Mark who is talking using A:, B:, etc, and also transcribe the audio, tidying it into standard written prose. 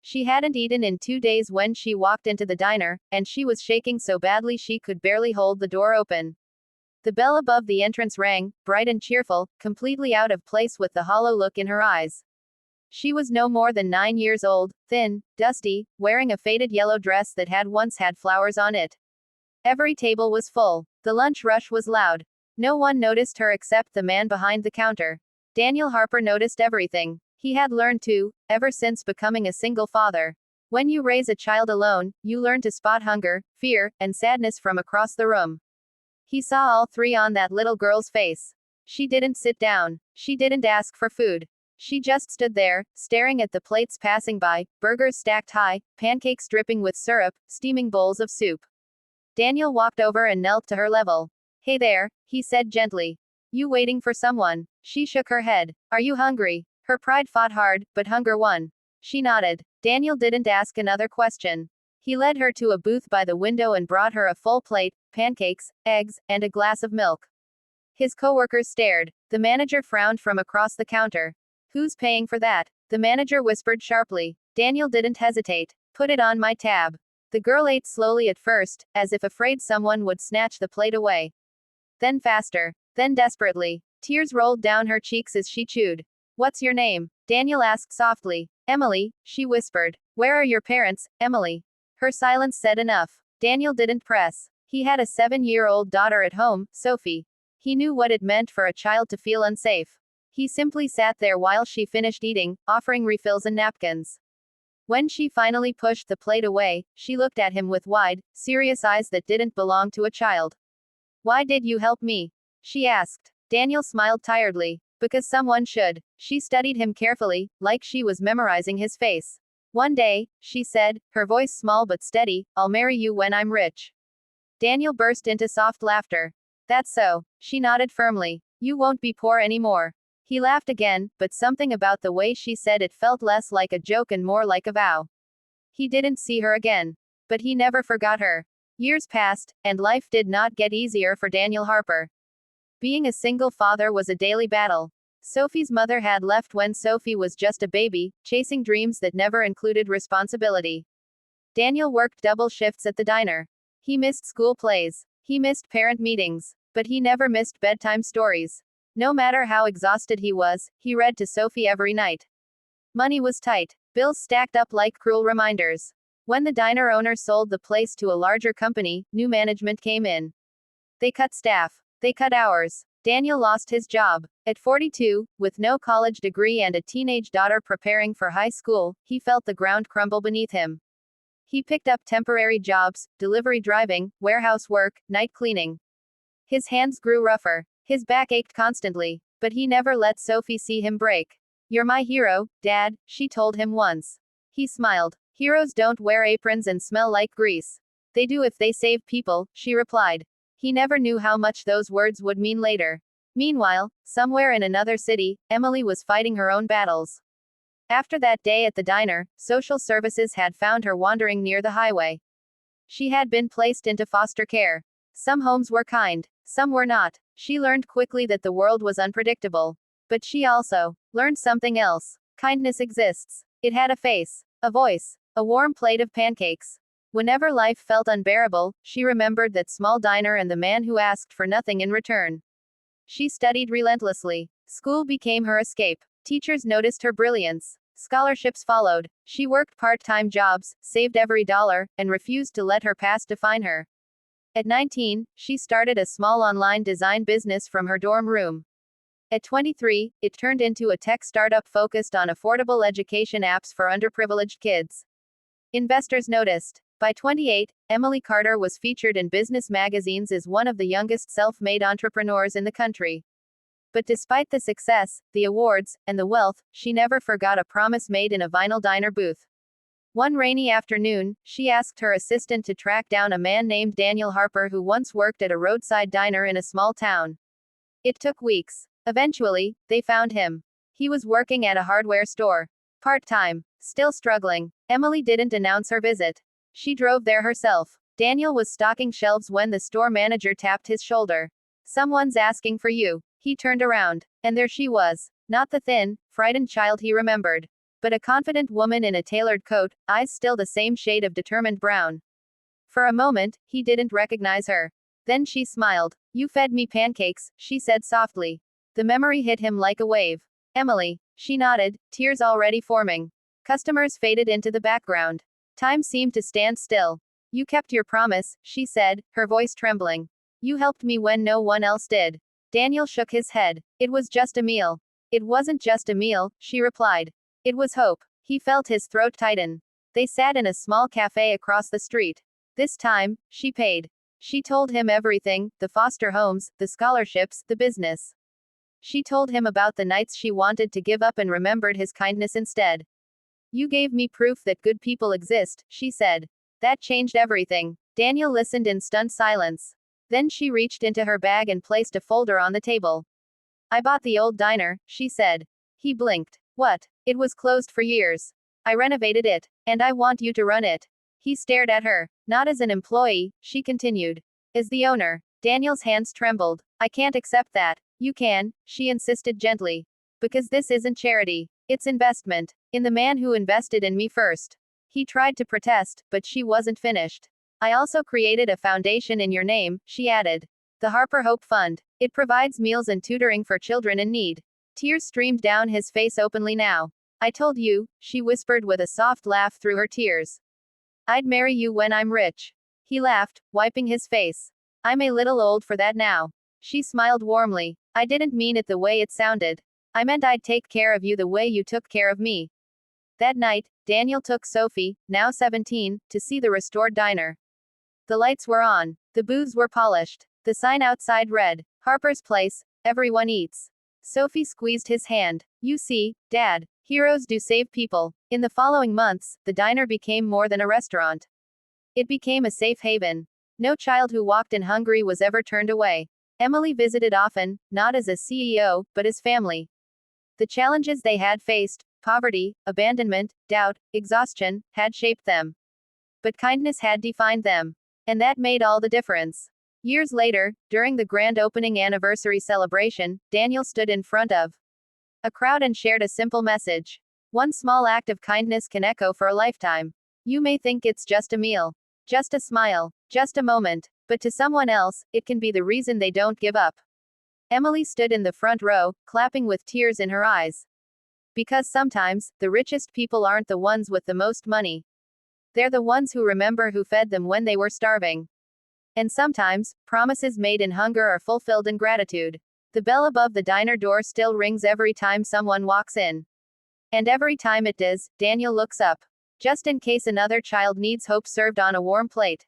A: She hadn't eaten in 2 days when she walked into the diner, and she was shaking so badly she could barely hold the door open. The bell above the entrance rang, bright and cheerful, completely out of place with the hollow look in her eyes. She was no more than 9 years old, thin, dusty, wearing a faded yellow dress that had once had flowers on it. Every table was full. The lunch rush was loud. No one noticed her except the man behind the counter. Daniel Harper noticed everything. He had learned to, ever since becoming a single father. When you raise a child alone, you learn to spot hunger, fear, and sadness from across the room. He saw all three on that little girl's face. She didn't sit down. She didn't ask for food. She just stood there, staring at the plates passing by, burgers stacked high, pancakes dripping with syrup, steaming bowls of soup. Daniel walked over and knelt to her level. "Hey there," he said gently. "You waiting for someone?" She shook her head. "Are you hungry?" Her pride fought hard, but hunger won. She nodded. Daniel didn't ask another question. He led her to a booth by the window and brought her a full plate, pancakes, eggs, and a glass of milk. His coworkers stared. The manager frowned from across the counter. "Who's paying for that?" The manager whispered sharply. Daniel didn't hesitate. "Put it on my tab." The girl ate slowly at first, as if afraid someone would snatch the plate away. Then faster. Then desperately. Tears rolled down her cheeks as she chewed. "What's your name?" Daniel asked softly. "Emily," she whispered. "Where are your parents, Emily?" Her silence said enough. Daniel didn't press. He had a 7-year-old daughter at home, Sophie. He knew what it meant for a child to feel unsafe. He simply sat there while she finished eating, offering refills and napkins. When she finally pushed the plate away, she looked at him with wide, serious eyes that didn't belong to a child. "Why did you help me?" she asked. Daniel smiled tiredly. "Because someone should." She studied him carefully, like she was memorizing his face. "One day," she said, her voice small but steady, "I'll marry you when I'm rich." Daniel burst into soft laughter. "That's so." She nodded firmly. "You won't be poor anymore." He laughed again, but something about the way she said it felt less like a joke and more like a vow. He didn't see her again. But he never forgot her. Years passed, and life did not get easier for Daniel Harper. Being a single father was a daily battle. Sophie's mother had left when Sophie was just a baby, chasing dreams that never included responsibility. Daniel worked double shifts at the diner. He missed school plays. He missed parent meetings. But he never missed bedtime stories. No matter how exhausted he was, he read to Sophie every night. Money was tight. Bills stacked up like cruel reminders. When the diner owner sold the place to a larger company, new management came in. They cut staff. They cut hours. Daniel lost his job. At 42, with no college degree and a teenage daughter preparing for high school, he felt the ground crumble beneath him. He picked up temporary jobs, delivery driving, warehouse work, night cleaning. His hands grew rougher. His back ached constantly. But he never let Sophie see him break. "You're my hero, Dad," she told him once. He smiled. "Heroes don't wear aprons and smell like grease. They do if they save people," she replied. He never knew how much those words would mean later. Meanwhile, somewhere in another city, Emily was fighting her own battles. After that day at the diner, social services had found her wandering near the highway. She had been placed into foster care. Some homes were kind, some were not. She learned quickly that the world was unpredictable. But she also learned something else. Kindness exists. It had a face, a voice, a warm plate of pancakes. Whenever life felt unbearable, she remembered that small diner and the man who asked for nothing in return. She studied relentlessly. School became her escape. Teachers noticed her brilliance. Scholarships followed. She worked part-time jobs, saved every dollar, and refused to let her past define her. At 19, she started a small online design business from her dorm room. At 23, it turned into a tech startup focused on affordable education apps for underprivileged kids. Investors noticed. By 28, Emily Carter was featured in business magazines as one of the youngest self-made entrepreneurs in the country. But despite the success, the awards, and the wealth, she never forgot a promise made in a vinyl diner booth. One rainy afternoon, she asked her assistant to track down a man named Daniel Harper who once worked at a roadside diner in a small town. It took weeks. Eventually, they found him. He was working at a hardware store. Part-time. Still struggling. Emily didn't announce her visit. She drove there herself. Daniel was stocking shelves when the store manager tapped his shoulder. "Someone's asking for you." He turned around. And there she was. Not the thin, frightened child he remembered. but a confident woman in a tailored coat, eyes still the same shade of determined brown. For a moment, he didn't recognize her. Then she smiled. You fed me pancakes, she said softly. The memory hit him like a wave. Emily. She nodded, tears already forming. Customers faded into the background. Time seemed to stand still. You kept your promise, she said, her voice trembling. You helped me when no one else did. Daniel shook his head. It was just a meal. It wasn't just a meal, she replied. It was hope. He felt his throat tighten. They sat in a small cafe across the street. This time, she paid. She told him everything, the foster homes, the scholarships, the business. She told him about the nights she wanted to give up and remembered his kindness instead. You gave me proof that good people exist, she said. That changed everything. Daniel listened in stunned silence. Then she reached into her bag and placed a folder on the table. I bought the old diner, she said. He blinked. What? It was closed for years. I renovated it. And I want you to run it. He stared at her. Not as an employee, she continued. As the owner. Daniel's hands trembled. I can't accept that. You can, she insisted gently. Because this isn't charity. It's investment. In the man who invested in me first. He tried to protest, but she wasn't finished. I also created a foundation in your name, she added. The Harper Hope Fund. It provides meals and tutoring for children in need. Tears streamed down his face openly now. I told you, she whispered with a soft laugh through her tears. I'd marry you when I'm rich. He laughed, wiping his face. I'm a little old for that now. She smiled warmly. I didn't mean it the way it sounded. I meant I'd take care of you the way you took care of me. That night, Daniel took Sophie, now 17, to see the restored diner. The lights were on. The booths were polished. The sign outside read, Harper's Place, everyone eats. Sophie squeezed his hand. You see, Dad, heroes do save people. In the following months, the diner became more than a restaurant. It became a safe haven. No child who walked in hungry was ever turned away. Emily visited often, not as a CEO, but as family. The challenges they had faced, poverty, abandonment, doubt, exhaustion, had shaped them. But kindness had defined them. And that made all the difference. Years later, during the grand opening anniversary celebration, Daniel stood in front of a crowd and shared a simple message. One small act of kindness can echo for a lifetime. You may think it's just a meal, just a smile, just a moment, but to someone else, it can be the reason they don't give up. Emily stood in the front row, clapping with tears in her eyes. Because sometimes, the richest people aren't the ones with the most money. They're the ones who remember who fed them when they were starving. And sometimes, promises made in hunger are fulfilled in gratitude. The bell above the diner door still rings every time someone walks in. And every time it does, Daniel looks up. Just in case another child needs hope served on a warm plate.